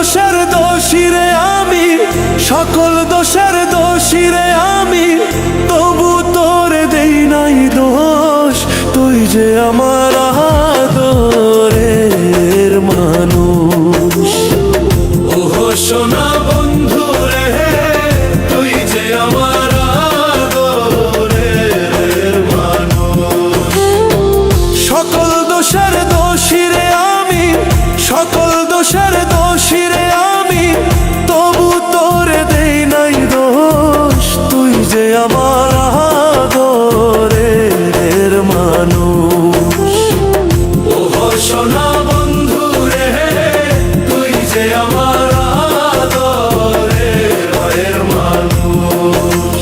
দোষের দোষীরে আমি, সকল দোষের দোষীরে আমি, তবু তোরে দেই নাই দোষ। তুই যে আমার আদরের মানুষ। ওহো সোনা বন্ধু রে, তুই যে আমার আদরের মানুষ। সকল দোষের দোষীরে আমি, সকল দোষের দোষীরে আমি, তবু তোরে দেই নাই দোষ। তুই যে আমার আদরের মানুষ। ওহো সোনা বন্ধু রে, তুই যে আমার আদরের মানুষ।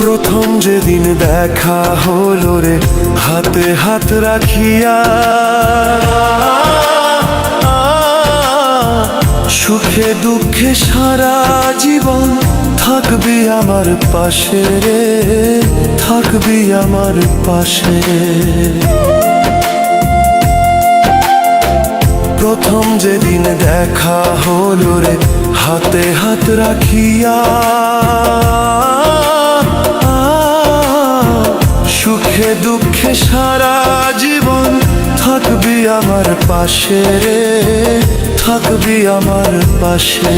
প্রথম যেদিন দেখা হলো রে, হাতে হাত রাখিয়া, সুখে দুঃখে সারা জীবন থাকবি আমার পাশে রে, থাকবি আমার পাশে। প্রথম যেদিন দেখা হলো রে, হাতে হাত রাখিয়া, সুখে দুঃখে সারা জীবন থাকবি আমার পাশে রে, থাকবি আমার পাশে।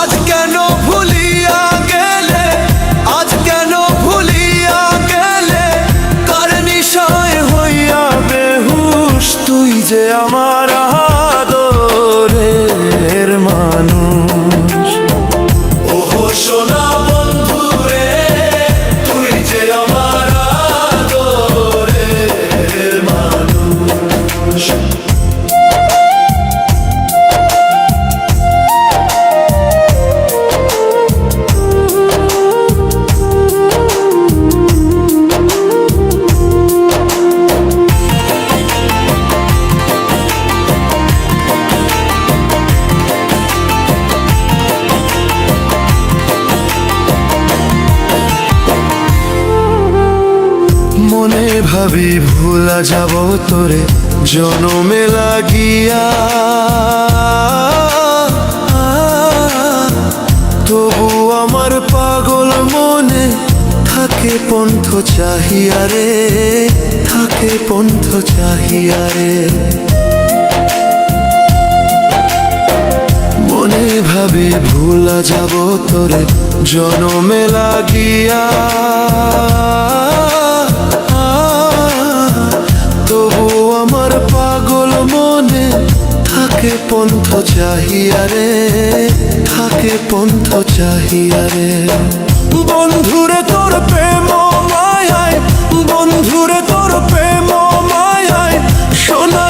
আজ কেন ভুলিয়া গেলে, আজ কেন ভুলিয়া গেলে, কার নিশায় হইয়া বেহুশ। তুই যে আমার আদরের মানুষ। ওহো সোনা বন্ধু রে, তুই যে আমার আদরের মানুষ। মনে ভাবি ভুলা যাব তোরে জনমে লাগিয়া, তবু আমার পাগল মনে থাকে পন্থ চাহিয়া রে, থাকে পন্থ চাহিয়া রে। মনে ভাবি ভুলা যাব তোরে জনমে লাগিয়া, তবু আমার পাগল মনে থাকে পন্থ চাহিয়া রে, থাকে পন্থ চাহিয়া রে। বন্ধুরে তোর প্রেম মায়ায়, বন্ধুরে তোর প্রেম মায়ায়, সোনা